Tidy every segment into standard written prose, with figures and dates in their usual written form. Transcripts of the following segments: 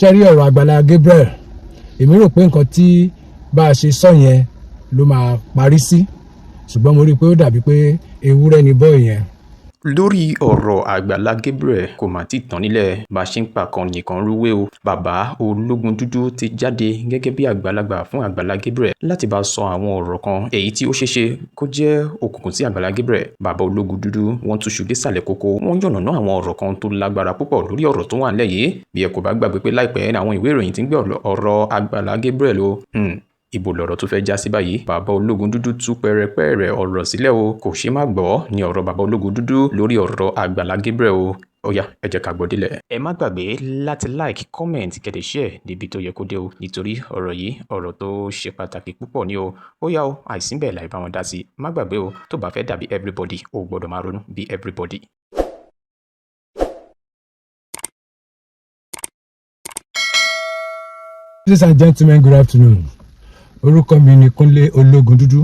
ṣe rí ọ̀rọ̀ Agbala Gabriel èmi rò pé nǹkan tí bá a ṣe sọ yẹn ló máa parí sí ṣùgbọ́n mo rí i pé ó dàbí pé ewúrẹ́ ni bọ́ọ̀ yẹn. Lórí ọ̀rọ̀ Agbala Gabriel kò mà tí tán nílẹ̀ bá ṣe ń pa kan nìkan rúwé o. Bàbá ológun dúdú ti jáde gẹ́gẹ́ bí àgbàlagbà fún Agbala Gabriel láti bá sọ àwọn ọ̀rọ̀ kan èyí tí ó ṣeéṣe kó jẹ́ òkùnkùn sí Agbala Gabriel. Bàbá ológun dúdú wọ́n túṣu désàlẹ̀ kókó, wọ́n yànnàná àwọn ọ̀rọ̀ kan tó lágbára púpọ̀ lórí ọ̀rọ̀ tó wà nílẹ̀ yìí. Bí ẹ kò bá gbàgbé pé láìpẹ́ àwọn ìwé ìròyìn ti ń gbé ọ̀rọ̀ Agbala Gabriel o. Ibo lọ̀rọ̀ tó fẹ́ já sí báyìí. Bàbá ológun dúdú tú pẹrẹpẹrẹ ọ̀rọ̀ sílẹ̀ o. Kò ṣe má gbọ́ ní ọ̀rọ̀ bàbá ológun dúdú lórí ọ̀rọ̀ Agbala Gabriel o. Ó yá, ẹ jẹ́ ká gbọ́ délẹ̀. Ẹ má gbàgbé láti like, comment, kẹ́tẹ̀ share níbi tó yẹ kó dé o. Nítorí ọ̀rọ̀ yìí ọ̀rọ̀ tó ṣe pàtàkì púpọ̀ ni o. Ó yá o, àìsí bẹ́ẹ̀ láì bá wọn dá sí. Má gbàgbé o, tó bá fẹ́ dàbí everybody o gbọ́dọ̀ máa ronú bí everybody. Ladies and gentlemen, good afternoon. Orúkọ mi ni Kúnlé ológun dúdú,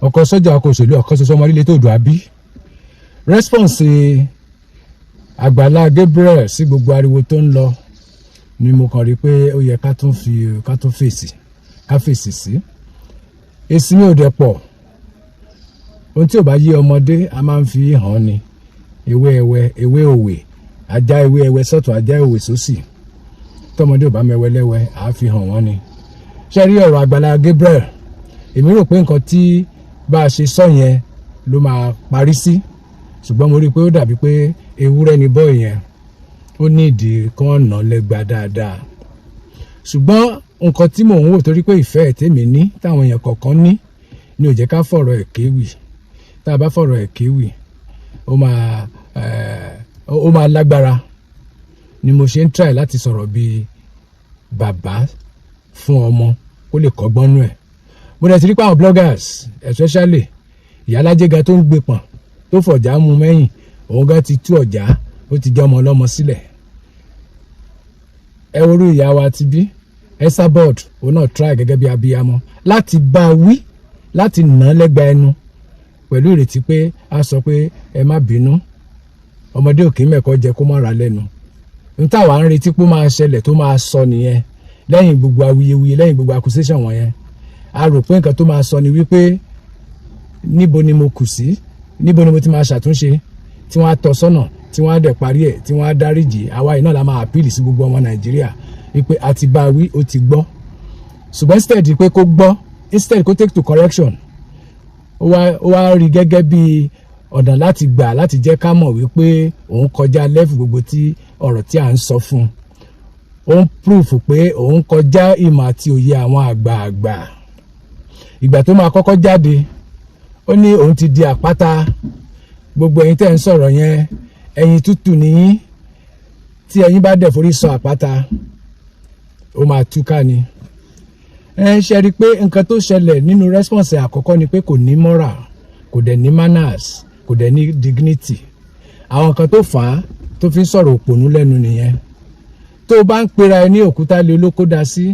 ọkọ sọ́jà ọkọ òṣèlú ọkọ ṣoṣo ọmọ líle tó dùn àbí. Response Agbala Gabriel sí gbogbo ariwo tó ń lọ ni mo kàn rí pé ó yẹ ká tún fèsì sí. Èsì mi ò dẹ̀ pọ̀. Ohun tí ò bá yé ọmọdé a máa ń fi hàn ni. Ewé òwe, ajá ewé ẹwẹ sọ́tún ajá òwe sósì. Tọmọdé ò bá mẹwẹ lẹ́wẹ́ àá fi hàn wọ́n ni. Ṣé rí ọ̀rọ̀ Agbala Gabriel èmi rò pé nǹkan tí bá a ṣe sọ yẹn ló máa parí sí ṣùgbọ́n mo rí i pé ó dàbí pé ewúrẹ́ ni bọ́ọ̀ yẹn ó ní ìdí kan ọ̀nà lẹ́gba dáadáa ṣùgbọ́n nǹkan tí mò ń wò torí pé ìfẹ́ tèmi ní táwọn èèyàn kọ̀ọ̀kan ní ni ò jẹ́ ká fọ̀rọ̀ ẹ̀ kéwì tá a bá fọ̀rọ̀ ẹ̀ kéwì ó máa lágbára ni mo ṣe ń try láti sọ̀rọ̀ bíi bàbá fún ọmọ kó lè kọ́gbọ́n nú ẹ̀. Mo dẹ̀ ti rí pé àwọn bloggers especially ìyálájẹ́ga tó ń gbé pọ̀n tó fọ̀já mú mẹ́yìn òun gan ti tú ọ̀já ó ti jẹ́ ọmọ ọlọ́mọ sílẹ̀. Ẹ wo irú ìyá wa ti bí Esabod òun náà try gẹ́gẹ́ bí abiyamọ láti bá a wí láti nà án lẹ́gba ẹnu pẹ̀lú ìrètí pé a sọ pé ẹ má bínú ọmọdé òkè mẹ́kọ̀ọ́ jẹ kó má ra lẹ́nu. N táwa ń retí pé ó máa ṣẹlẹ̀ tó máa sọ nìyẹn lẹ́yìn gbogbo awuyewuye lẹ́yìn gbogbo accusation wọ̀nyẹn a rò pé nǹkan tó máa sọ ni wípé níbo ni mo kù sí níbo ni mo ti máa ṣàtúnṣe tí wọ́n á tọ́ sọ́nà tí wọ́n á dẹ̀ parí ẹ̀ tí wọ́n á dáríjì àwa yìí náà la máa appeal sí gbogbo ọmọ Nàìjíríà wípé a ti bá a wí ó ti gbọ́ ṣùgbọ́n instead pé kó gbọ́ instead kó take to correction ó wá rí gẹ́gẹ́ bí ọ̀nà láti gbà láti jẹ́ ká mọ̀ wípé òun kọjá level gbogbo tí ọ̀rọ̀ tí à ń sọ fún un ó ń proof pé òun kọjá ìmọ̀ àti òye àwọn àgbààgbà. Ìgbà tó máa kọ́kọ́ jáde ó ní òun ti di àpáta gbogbo ẹ̀yin tẹ́ ń sọ̀rọ̀ yẹn ẹ̀yin tútù nìyí tí ẹ̀yin bá dẹ̀ forí sọ àpáta ó máa túká ni. Ṣe rí i pé nǹkan tó ṣẹlẹ̀ nínú response àkọ́kọ́ ni pé kò ní moral kò dẹ̀ ní manners kò dẹ̀ ní dignity. Àwọn nǹkan tó fà á tó fi ń sọ̀rọ̀ òpònú lẹ́nu nìyẹn. Tó o bá ń pera ẹ ní òkúta lé olóko dá sí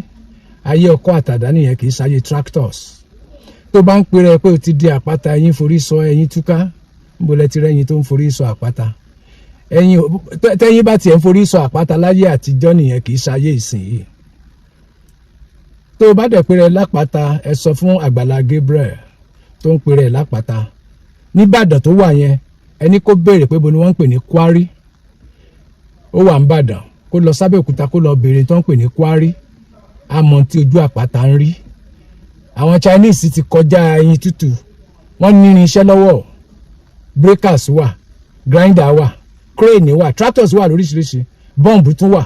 ayé ọkọ àtàdá nìyẹn kì í ṣayé tractors. Tó o bá ń pera ẹ pé o ti di àpáta ẹ̀yin forí sọ ẹ̀yin túká níbo lẹ ti rẹ́yìn tó ń forí sọ àpáta. Tẹ́yìn bá tiẹ̀ ń forí sọ àpáta láyé àtijọ́ nìyẹn kì í ṣayé ìsinyìí. Tó o bá dẹ̀ pera ẹ lápáta ẹ sọ fún Agbala Gabriel tó ń pera ẹ lápáta níbàdàn tó wà yẹn ẹni kó béèrè pé bo ni wọ́n ń pè ní Kwari ó wà ń bàdàn kó lọ sábẹ́òkúta kó lọ béèrè tó ń pè ní Kwari àmọ́ tí ojú àpáta ń rí. Àwọn Chinese ti kọjá ẹyin tútù wọ́n ní irinṣẹ́ lọ́wọ́ breakers wà grinder wà crane wà tractors wà lóríṣiríṣi bọ́ǹbù tún wà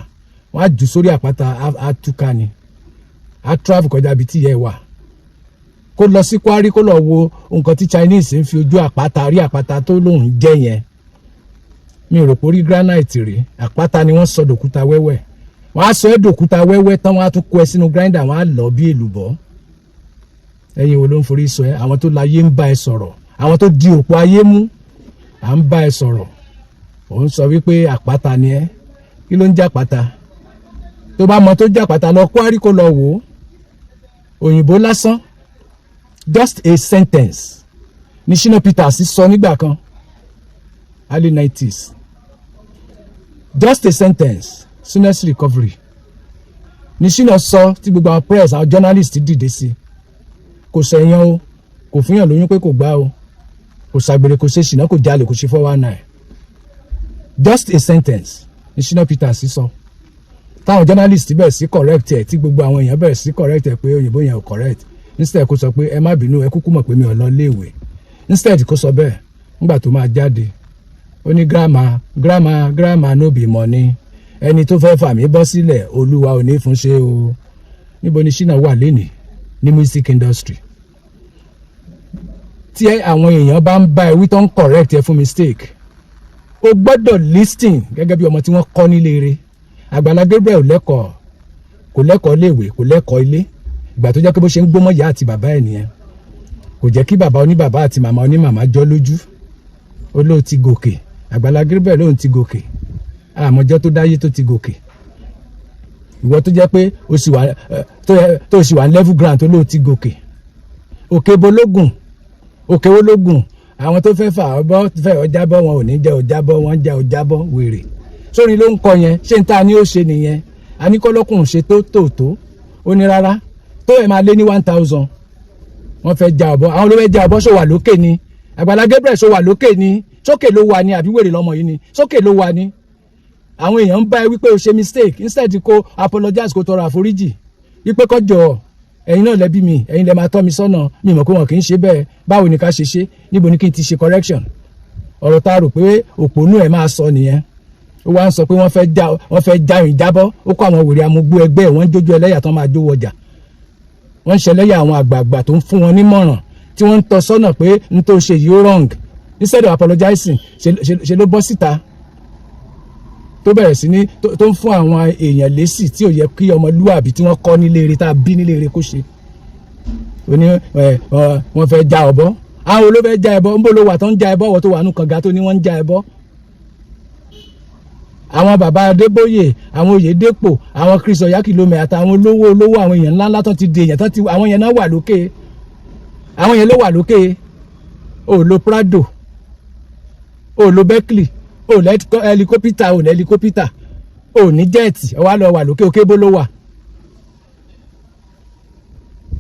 wọ́n á jù sórí àpáta á túká ni á travel kọjá ibi tí ìyá ẹ wà. Kó lọ sí Kwari kó lọ wo nǹkan tí Chinese ń fi ojú àpáta rí àpáta tó lóun jẹ́ yẹn. Mi ò rò pé orí granite rí àpáta ni wọ́n sọ dòkúta wẹ́wẹ́ wọ́n á sọ ẹ́ dòkúta wẹ́wẹ́ tán wọ́n á tún kó ẹ sínú grinder wọ́n á lọ bí èlùbọ́. Ẹ̀yin wo ló ń forí sọ ẹ́ àwọn tó láyé ń bá ẹ sọ̀rọ̀ àwọn tó di òpó ayé mú à ń bá ẹ sọ̀rọ̀ òun sọ wípé àpáta ni ẹ́ kí ló ń jẹ́ àpáta tó bá mọ tó jẹ́ àpáta lọ Kwari kó lọ wò ó òyìnbó lásán just a sentence ní Shina Peters sọ nígbà kan early 90s just a sentence soonest recovery ní Ṣínà sọ tí gbogbo àwọn press àwọn journalist dìde sí kò sẹ̀yàn o kò fúnyàn lóyún pé kò gbá o kò ṣàgbèrè kò ṣe ṣìnà kò jalè kò ṣe 419 just a sentence ní Ṣínà Peters sọ táwọn journalist bẹ̀rẹ̀ sí correct ẹ̀ tí gbogbo àwọn èèyàn bẹ̀rẹ̀ sí correct ẹ̀ pé òyìnbó yẹn ò correct instead kó sọ pé ẹ má bínú ẹ kúkú mọ̀ pé mi ò lọ léèwé instead kó sọ bẹ́ẹ̀ nígbà tó máa jáde ó ní grandma no be money ẹni tó fẹ́ fà mí bọ́ sílẹ̀ olúwa ò ní fún ṣe o níbo ni Ṣínà wà lénìí ní music industry tí àwọn èèyàn bá ń bá ẹ wí tó ń correct ẹ fún mistake o gbọ́dọ̀ listen gẹ́gẹ́ bí ọmọ tí wọ́n kọ́ nílé rẹ̀ Agbala Gabriel lẹ́kọ̀ọ́ kò lẹ́kọ̀ọ́ léèwé kò lẹ́kọ̀ọ́ ilé ìgbà tó jẹ́ pé bó ṣe ń gbọ́mọ ìyá àti bàbá ẹ̀ nìyẹn kò jẹ́ kí bàbá oníbàbá àti màmá onímàmá jọ lójú ó lóun ti gòkè Agbala Gabriel lóun ti gòkè àmọ́jọ́ tó dáyé tó ti gòkè ìwọ tó jẹ́ pé o sì wà ní level ground tó lóun ti gòkè òkè bológun òkè ológun àwọn tó fẹ́ fà ọbọ̀ fẹ́ ọjábọ̀ wọn ò ní jẹ́ ọjábọ̀ wọn jẹ́ ọjábọ̀ wèrè sórí ló ń kọ yẹn ṣé n ta ni ó ṣe nìyẹn àníkọ́lọ́kùn ṣe tó ó ní rárá tó ẹ̀ máa lé ní 1000 wọ́n fẹ́ ja ọ̀bọ àwọn olówó ja ọ̀bọ ṣó wà lókè ni Agbala Gabriel ṣó wà lókè ni sókè ló wà ní àbí wèrè lọ́mọ yìí ni sókè ló wà ní àwọn èèyàn ń bá ẹ wípé o ṣe mistake instead kó apologize kó tọrọ àforíjì wípé kọjọ ẹ̀yin náà lẹ́bí mi ẹ̀yin lẹ máa tọ́ mi sọ́nà mi mọ̀ pé wọn kì í ṣe bẹ́ẹ̀ báwo ni ká ṣe níbo ni kí n ti ṣe correction ọ̀rọ̀ tá a rò pé òpònú ẹ̀ máa sọ nìyẹn ó wá ń sọ pé wọ́n fẹ́ já ìrìn jábọ́ ó kó àwọn wèrè amúgbó ẹgbẹ́ ẹ̀ wọ́n ń jójú ẹlẹ́yà tán máa jó wọjà wọ́n ń ṣẹlẹ́yà àwọn àgbààgbà tó ń fún wọn nímọ̀ràn tí wọ́n ń tọ́ sọ́nà pé n tó ṣe yìí ó wrong instead of apologizing ṣe ló bọ́ síta tó bẹ̀rẹ̀ sí ní tó ń fún àwọn èèyàn lésì tí ò yẹ kí ọmọlúwàbí tí wọ́n kọ́ nílé eré tá a bí nílé eré kó ṣe ó ní wọ́n fẹ́ já ọ̀bọ àwọn olófẹ́ já ẹbọ ń bó ló wà tó ń já ẹbọ wọ́n tó wà nù kànga tó ní wọ́n ń já ẹbọ àwọn bàbá Adébóyè àwọn Oyèdépò àwọn Chris Oyakilome àtàwọn olówó àwọn èèyàn ńláńlá tó ti di èèyàn tó ti àwọn èèyàn náà wà lókè àwọn èèyàn ló wà lókè ó lo Prado ó lo Berkeley ó lẹ helicopter ó lẹ helicopter ó ní jẹ́ẹ̀tì ó wá lọ wà lókè òkè bó ló wà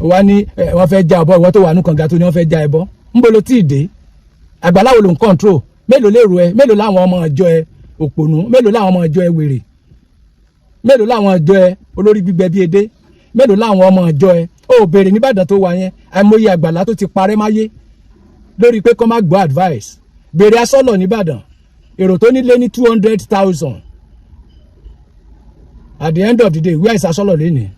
ó wá ní wọ́n fẹ́ já ọ̀bọ ìwọ tó wà nù kànga tó ní wọ́n fẹ́ já ẹbọ ńbo ló tí ì dé Àgbàlá wo ló ń control mélòó lérò ẹ mélòó láwọn ọmọ ọjọ́ ẹ òpònú mélòó láwọn ọmọ ọjọ́ ẹ wèrè mélòó láwọn ọjọ́ ẹ olórí gbígbẹ bí edé mélòó láwọn ọmọ ọjọ́ ẹ ó béèrè nìbàdàn tó wà yẹn àìmọye Àgbàlá tó ti parẹ́ máyé lórí pé kó má gbọ́ advice béèrè asọ́lọ̀ nìbàdàn èrò tó nílé ní 200,000 at the end of the day where is asọ́lọ̀ lẹ́nìí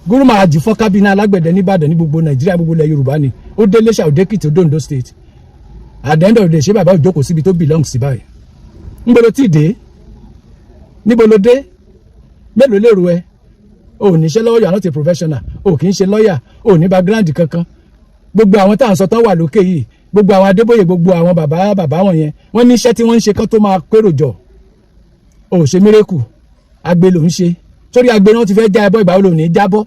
Guru Mahaji fọ́ kábínà alágbẹ̀dẹ nìbàdàn ní gbogbo Nàìjíríà gbogbo ilẹ̀ Yorùbá ni ó dé Iléṣà ó dé Èkìtì ó dé Oǹdó state at the end of the day ṣé bàbá òjókòó síbi tó belong sí báyìí níbo ló ti dé níbo ló dé mélòó lérò ẹ ò ní ṣe lọ́wọ́ you are not a professional ò kì í ṣe lọ́ọ̀yà ò ní background kankan gbogbo àwọn tá à ń sọ tán wà lókè yìí gbogbo àwọn Adébóyè gbogbo àwọn bàbá wọn yẹn wọ́n ní iṣẹ́ tí wọ́n ń ṣe kán tó máa pérò jọ ò ṣe mírèkù agbe ló ń ṣe sórí agbe náà ti fẹ́ já ẹbọ ìgbà wo ló ní jábọ́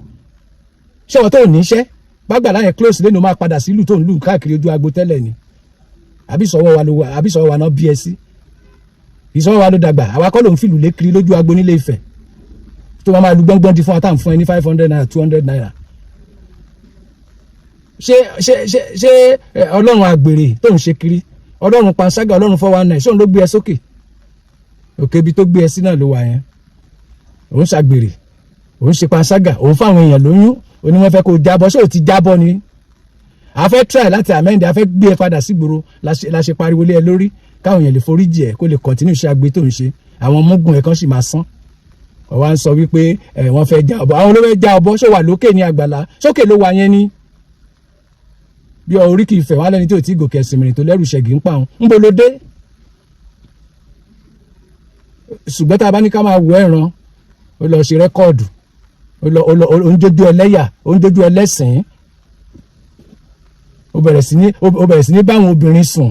ṣé wọ́n tó ò ní iṣẹ́ bágbàlá yẹn close lẹ́nu máa padà sí ìlú tó ń lù káàkiri ojú agbo tẹ́lẹ̀ ni àbí sọ̀wọ́ wa náà bí ẹ sí ìsọ̀wọ́ wa ló dàgbà àwa kọ́ ló ń fìlù lékiri lójú agbo nílé Ifẹ̀ tó máa lu gbọ́ngbọ́n di fún àtàn fún ẹ ní 500 naira 200 naira ṣé ọlọ́run àgbèrè tó ń ṣe kiri ọlọ́run panṣágà ọlọ́run 419 ṣé òun ló gbé ẹ sókè òkè ibi tó gbé ẹ sí náà ló wà yẹn òun ṣàgbèrè òun ṣe panṣágà òun fáwọn èèyàn lóyún òní wọ́n fẹ́ kó jábọ́ ṣé ò ti jábọ́ ni a fẹ́ try láti amend a fẹ́ gbé ẹ padà sígboro la ṣe pariwo lé ẹ lórí káwọn èèyàn lè foríjì ẹ kó lè continue iṣẹ́ agbe tó ń ṣe àwọn mugun ẹ kan sì máa sán ọwọ́ à ń sọ wípé wọ́n fẹ́ já ọ̀bọ àwọn olówó já ọ̀bọ ṣó wà lókè ní Àgbàlá sókè ló wà yẹn ni bí orí kì í fẹ̀ wá lẹ́ni tí ò tí gòkè ẹ̀sìn mìíràn tó lẹ́rù ṣẹ̀gì ń pa òun ń bolo dé ṣùgbọ́n tá a bá ní ká máa wọ ẹ̀ràn ó lọ ṣe rẹ́kọ́ọ̀dù ó ń jójú ẹlẹ́yà ó ń jójú ẹlẹ́sìn ó bẹ̀rẹ̀ sí ní báwọn obìnrin sùn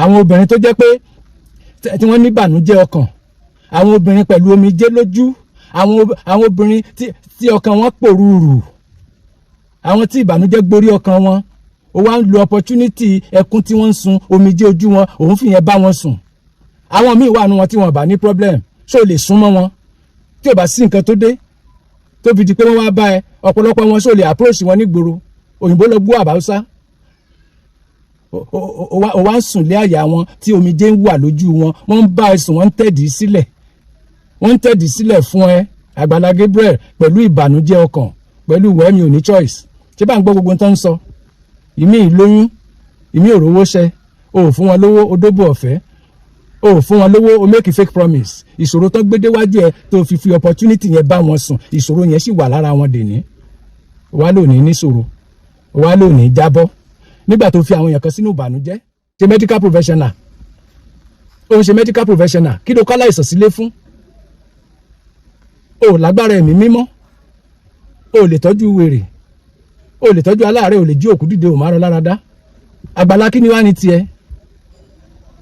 àwọn obìnrin tó jẹ́ pé tí wọ́n ní ìbànújẹ́ ọkàn àwọn obìnrin pẹ̀lú omijé lójú àwọn obìnrin tí ọkàn wọn pòrúurù àwọn tí ìbànújẹ́ gborí ọkàn wọn ó wá ń lo opportunity ẹkún tí wọ́n ń sun omijé ojú wọn òun fìyẹn bá wọn sùn àwọn míì wà nù wọn tí wọn bá ní problem ṣó lè súnmọ́ wọn tí ò bá sí nǹkan tó dé tó fi di pé wọ́n wá bá ẹ ọ̀pọ̀lọpọ̀ wọn ṣó lè approach wọn nígboro òyìnbó lọ gbọ́ àbáwúsá ó wá ń sùn lé àyà wọn tí omijé ń wà lójú wọn wọ́n ń bá ẹ sùn wọ́n ń tẹ̀dí sílẹ̀ fún ẹ Agbala Gabriel pẹ̀lú ìbànújẹ́ ọkàn pẹ̀lú wẹ́mi ò ní choice ṣé bá ń gbọ́ gbogbo tó ń sọ ìmí ìlóyún ìmí òrówó ṣẹ o ò fún wọn lówó o dóbò ọ̀fẹ́ o ò fún wọn lówó o make a fake promise ìṣòro tó gbé déwájú ẹ tó fi opportunity yẹn bá wọn sùn ìṣòro yẹn sì wà lára wọn dèní wà lónìí níṣòro wà lónìí jábọ́ nígbà tó fi àwọn èèyàn kan sínú ìbànújẹ́ ṣe medical professional ó ń ṣe medical professional kí ló kálá ìsàn sílé fún o lágbára ẹ̀mí mímọ́ o lè tọ́jú wèrè o lè tọ́jú aláàárẹ̀ o lè jí òkú dìde o máa rọ lára dá Agbala kí ni wá ní tiẹ̀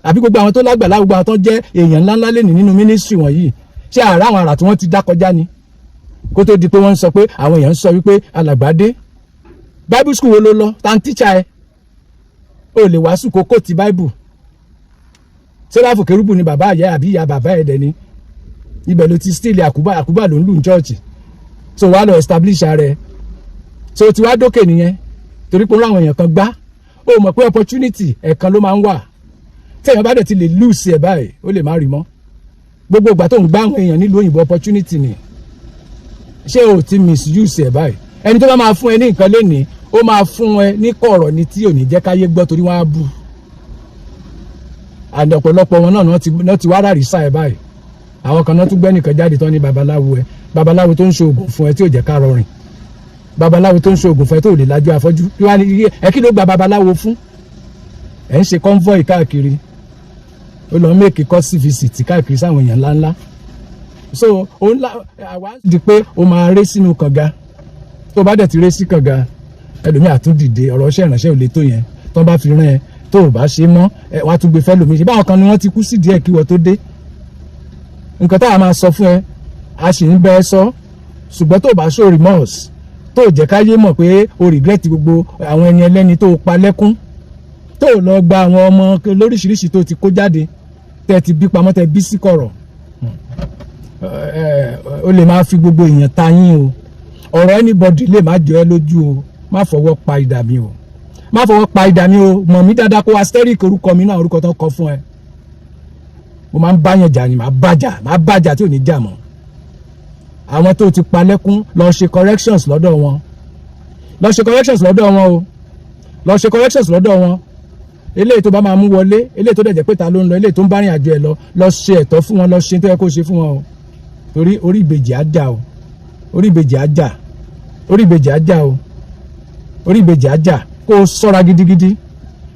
àbí gbogbo àwọn tó lágbàlá gbogbo àwọn tó jẹ́ èèyàn ńláńlá lẹ́nìí nínú mínísírì wọ̀nyí ṣé àrà àwọn àrà tí wọ́n ti dá kọjá ni kó tó di pé wọ́n ń sọ pé àwọn èèyàn ń sọ wípé alàgbàdé bible school wo ló lọ tá ń tíṣà ẹ o lè wàásù kókó ti bible sẹ́ráfù kérúbù ni bàbá àyẹ́ àbí ìyá bàbá ẹ̀dẹ̀ ni ibẹ̀ ló ti stíìlì àkúbà ló ń lù ní chọ́ọ̀chì so wàá lọ establish ara ẹ so ti wá dókè nìyẹn torí pé ó ráwọn èèyàn kan gbá ó mọ̀ pé opportunity ẹ̀kan ló máa ń wà tẹ̀yàn bá dẹ̀ ti lè lose ẹ̀ báyìí ó lè má rí mọ́ gbogbo ìgbà tó ń gbá àwọn èèyàn nílùú òyìnbó opportunity ni ṣé o ti misuse ẹ̀ báyìí ẹni tó bá máa fún ẹ ní nǹkan lénìí ó máa fún ẹ ní kọ̀rọ̀ ni tí ò ní jẹ́ káyé gbọ́ torí wọ́n á bù and ọ̀pọ̀lọpọ̀ wọn náà ti wá rárá sáà ẹ̀ báyìí àwọn kan náà tún gbẹ́ nìkan jáde tán ní babaláwo tó ń ṣe oògùn fún ẹ tí ò jẹ́ ká rọrìn babaláwo tó ń ṣe oògùn fún ẹ tó lè lajú afọ́jú ẹ kí ló gba babaláwo fún ẹ ń ṣe convoy káàkiri ó lọ mẹ́ẹ̀kì cost visit káàkiri sáwọn èèyàn ńláńlá so àwa di pé o máa ré sínú kànga tó bá dẹ̀ ti ré sí kànga ẹlòmíà tún dìde ọ̀rọ̀ ṣẹ́ ìrànṣẹ́ ò lè tó yẹn tó bá fi rán ẹ tó o bá ṣe mọ́ wàá tún gbé fẹ́ lómi ṣe báwọn kan ni wọ́n ti kú sí díẹ̀ kí wọ́n tó dé nǹkan tá a máa sọ fún ẹ a sì ń bẹ ẹ sọ ṣùgbọ́n tó o bá show remorse tó o jẹ́ káyé mọ̀ pé o regret gbogbo àwọn ẹni ẹlẹ́ni tó o pa lẹ́kún tó o lọ gba àwọn ọmọ lóríṣiríṣi tó o ti kó jáde tẹ́ ti bí pamọ́ tẹ́ bí sí kọ̀rọ̀ o lè máa fi gbogbo èèyàn ta yín o ọ̀rọ̀ anybody lè má jọ ẹ́ lójú o má fọwọ́ pa idà mi o má fọwọ́ pa idà mi o mọ̀ mí dáadáa kó asteric orúkọ mi náà orúkọ tó kọ fún ẹ mo máa ń báyàn jà ni màá bàjà tí ò ní jà mọ́ àwọn tó ti pa lẹ́kún lọ ṣe corrections lọ́dọ̀ wọn o lọ ṣe corrections lọ́dọ̀ wọn eléyìí tó bá máa mú wọlé eléyìí tó dẹ̀jẹ̀ pé ta ló ń lọ eléyìí tó ń bá rìn àjò ẹ̀ lọ ṣe ẹ̀tọ́ fún wọn lọ ṣe tó yẹ kó ṣe fún wọn o torí orí ìbejì á jà o orí ìbejì á jà kó o ṣọ́ra gidigidi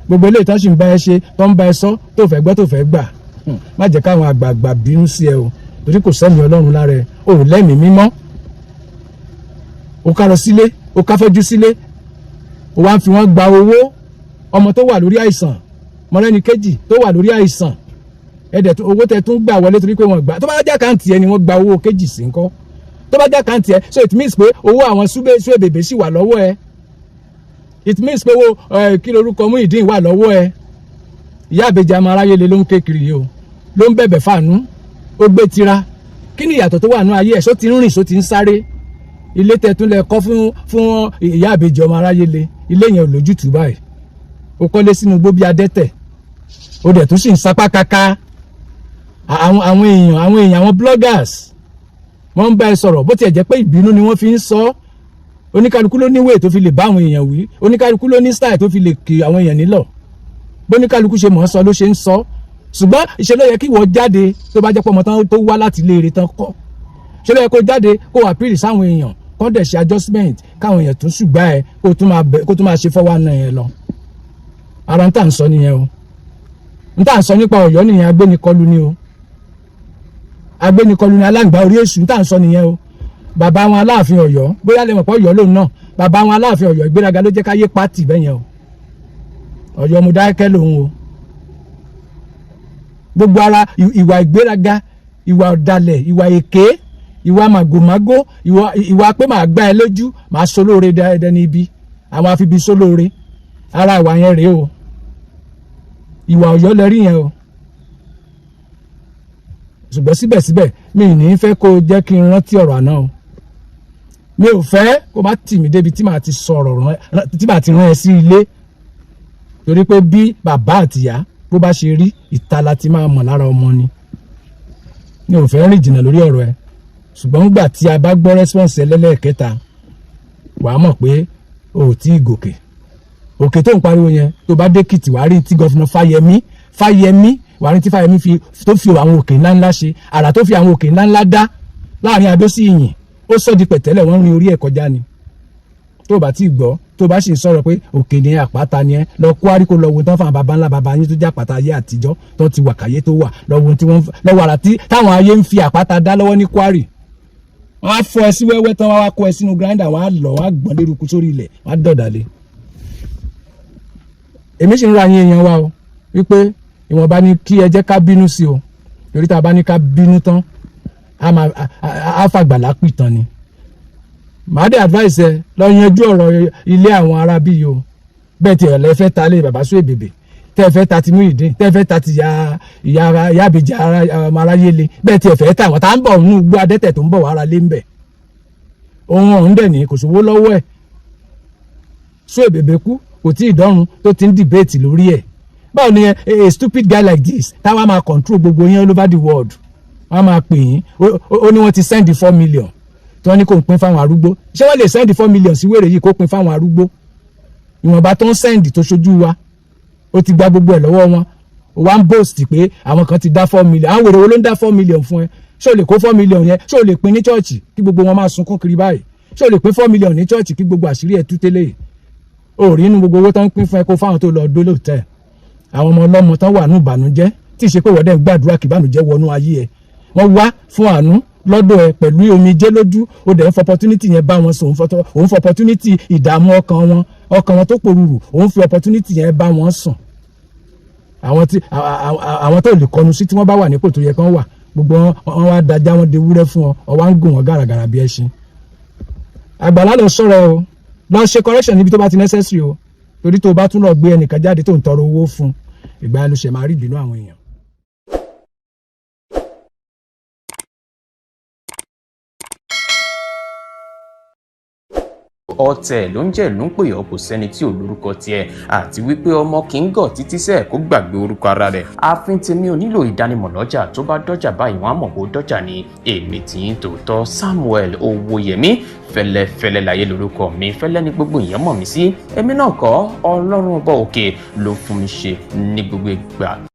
gbogbo eléyìí tó ń sì ń bá ẹ ṣe tó ń bá ẹ sọ tó fẹ́ gbọ́ tó fẹ́ gbà má jẹ́ káwọn àgbààgbà bínú sí ẹ o torí kò sẹ́mi ọlọ́run lára ẹ o ò lẹ́mìí mímọ́ o ká lọ sílé o ká fẹ́jú sílé o wá ń fi wọ́n gba owó ọmọ tó wà lórí àìsàn mọ̀lẹ́ni kejì tó wà lórí àìsàn ẹ̀dẹ̀ owó tẹ tún gbà wọlé torí pé wọ́n gbà tó bá já káǹtì ẹ ni wọ́n gba owó kejì sí ńkọ́ tó bá já káǹtì ẹ so it means pé owó àwọn súwé bèbè sì wà lọ́wọ́ ẹ it means pé owó kí lorúkọ mú ìdín wà lọ́wọ́ ẹ ìyá àbèjì àmọ́ aráyé lè ló ń ké kiri yìí o ló ń bẹ̀bẹ̀ fàánú ó gbé tira kí ni ìyàtọ̀ tó wà nú ayé ẹ̀ só ti ń rìn só ti ń sáré ilé tẹ̀tún lẹ kọ́ fún ìyá àbèjì ọmọ aráyé lè ilé yẹn ò lójútùú báyìí ó kọ́lé sínú gbó bí adẹ́tẹ̀ ó dẹ̀ tún sì ń sapá kaka àwọn èèyàn àwọn bloggers wọ́n ń bá ẹ sọ̀rọ̀ bó tiẹ̀ jẹ́ pé ìbínú ni wọ́n fi ń sọ oníkálukú ló ní way tó fi lè bá àwọn èèyàn wí oníkálukú ló ní style tó fi lè kì àwọn èèyàn nílọ̀ bóníkálukú ṣe mọ̀ ọ́ sọ ló ṣe ń sọ ṣùgbọ́n ìṣe ló yẹ kí wọ́n jáde tó bá jẹ́ pé ọmọ tán tó wá láti ilé rẹ̀ tán kọ́ ṣe ló yẹ kó jáde kó wà pírì sáwọn èèyàn kó dẹ̀ ṣe adjustment káwọn èèyàn tún ṣùgbọ́n ẹ kó tún máa ṣe fọwọ́ náà yẹn lọ ara ń tà ń sọ nìyẹn o ń tà ń sọ nípa Ọ̀yọ́ nìyẹn agbénikọlù ni aláǹgbá orí èṣù ń tà ń sọ nìyẹn o bàbá wọn Aláàfin Ọ̀yọ́ bóyá lè mọ̀ pé Ọ̀yọ́ lòun náà bàbá wọn Aláàfin Ọ̀yọ́ ìgbéraga ló jẹ́ káyé pátì bẹ́yẹn o Ọ̀yọ́ mo dákẹ́ lòun o gbogbo ara ìwà ìgbéraga ìwà ọ̀dàlẹ̀ ìwà èké ìwà màgòmágó ìwà pé màá gbá ẹ lójú màá solóore dẹdẹ ní ibi àwọn afibi solóore ara ìwà yẹn rèé o ìwà Ọ̀yọ́ lẹ rí yẹn o ṣùgbọ́n síbẹ̀síbẹ̀ mi ì ní fẹ́ kó jẹ́ kí n rántí ọ̀rọ̀ àná o. Mi ò fẹ́ kó má tì mí débi tí màá ti sọ̀rọ̀ tí màá ti rán ẹ sí ilé, torí pé bí bàbá àtìyá bó bá ṣe rí ìta la ti máa mọ̀ lára ọmọ ni. Mi ò fẹ́ rìn jìnnà lórí ọ̀rọ̀ ẹ, ṣùgbọ́n nígbà tí a bá gbọ́ response ẹlẹ́lẹ́kẹta wàá mọ̀ pé o ò tí ì gòkè. Òkè tó ń pariwo yẹn tó bá dé Èkìtì wàá rí tí gọ́fìnà Fáyẹmí wàá rí tí Fáyẹmí tó fi àwọn òkè ńláńlá ṣe, àrà tó fi àwọn òkè ńláńlá dá láàrin Adó sí Ìyìn, ó sọ di pẹ̀tẹ́lẹ̀ wọ́n rin orí ẹ̀ kọjá ni. Tó bá ti gbọ́, tó bá sì ń sọ̀rọ̀ pé òkè ni àpáta ni ẹ, lọ Kwari kó lọ wo tán fún àwọn baba ńlá baba yín tó jẹ́ àpáta ayé àtijọ́ tó ti wà káyé tó wà, lọ́wọ́ àrà táwọn ayé ń fi àpáta dá lọ́wọ́ ní Kwari. Wọ́n á fọ ẹ sí wẹ́wẹ́ tán, wọ́n á kó ẹ sínú grinder, wọ́n á lọ, wọ́n á gbọ́n lérúkú sórí ilẹ̀, wọ́n á dọ̀dàlẹ̀. Èmi sì ń ra yín èèyàn wa o wípé ìwọ̀nba ni kí ẹ jẹ́ ká bínú sí o, torí tá a bá ní ká bínú tán á fàgbàlá pìtàn ni. Màá dé advice ẹ lọ yanjú ọ̀rọ̀ ilé àwọn ará bí yìí o. Bẹ́ẹ̀ tí ẹ̀lẹ́ fẹ́ ta lé bàbá sún èbèbè, tẹ́ ẹ fẹ́ ta ti Muyideen, tẹ́ ẹ fẹ́ ta ti ìyá àbèjì ọmọ aráyé le, bẹ́ẹ̀ tí ẹ fẹ́ ta àwọn tá ń bọ̀ nínú igbó adẹ́tẹ̀ tó ń bọ̀ wàrà lé ń bẹ̀. Ohun ọ̀hún dẹ̀ ní kò sówó lọ́wọ́ ẹ̀. Sún èbèbè kú kò tí ì dọ́run tó ti ń debate lórí ẹ̀. Báwo ni a stupid guy like this táwa máa control gbogbo yín all over the world, wọ́n máa pè yín, ó ní wọ́n ti send 4 million tí wọ́n ní kó ń pín fáwọn arúgbó. Ṣé wọ́n lè send 4 million sí wèrè yìí kó pín fáwọn arúgbó? Ìwọ̀nba tó ń send tó ṣojú wa, ó ti gba gbogbo ẹ̀ lọ́wọ́ wọn. Ó wá ń boast pé àwọn kan ti dá 4 million. Àwọn wèrè wo ló ń dá 4 million fún ẹ? Ṣé o lè kó 4 million yẹn? Ṣé o lè pín ní chọ́ọ̀chì kí gbogbo wọn máa sunkún kiri báyìí? Ṣé o lè pín 4 million ní chọ́ọ̀chì kí gbogbo àṣírí ẹ̀ tú tẹ́lẹ̀? O rí inú gbogbo owó tó ń pín fún ẹ kó fáwọn tó lọ dólò tẹ̀. Àwọn ọmọ ọlọ́mọ tán wà ní ìbànújẹ́ tí ì ṣe pé wọ́n dẹ̀ ń gbàdúrà kí ìbànújẹ́ wọnú ayé ẹ̀. Wọ́n wá fún àánú lọ́dọ̀ ẹ pẹ̀lú omijé lójú, ó dẹ̀ ń fọ opportunity yẹn bá wọn sùn, òun fọ opportunity ìdààmú ọkàn wọn tó pòrúurù, òun fi opportunity yẹn bá wọn sùn. Àwọn tó lè kọnu sí tí wọ́n bá wà nípò tó yẹ kán wà, gbogbo wọn wá dájá wọn de wúrẹ́ fún ọ, ọ wá ń gùn wọn gàràgàrà bí ẹṣin. Àgbàlá lọ sọ̀rọ̀ o, lọ ṣe correction níbi tó bá ti necessary o, torí tó bá tún lọ gbé ẹnìkan jáde tó ń tọrọ owó fún, ìgbà yẹn ló ṣe máa rí ìbínú àwọn èèyàn. Ọ̀tẹ̀ ló ń jẹ́ ló ń pè ọ́, kò sẹ́ni tí ò lórúkọ tiẹ̀, àti wípé ọmọ kì í gọ̀ títí sẹ́ẹ̀ kó gbàgbé orúkọ ara rẹ̀. Àfin tèmi ò nílò ìdánimọ̀ lọ́jà, tó bá dọ́jà báyìí wọ́n á mọ̀ pé ó dọ́jà ni. Èmi tí ń tòótọ́ Samuel Owóyẹmí, fẹ́lẹ́fẹ́lẹ́ láyé lórúkọ mi, fẹ́lẹ́ ní gbogbo èèyàn mọ̀ mí sí. Èmi náà kọ́, Ọlọ́run ọba òkè ló fún mi ṣe ní gbogbo ìgbà.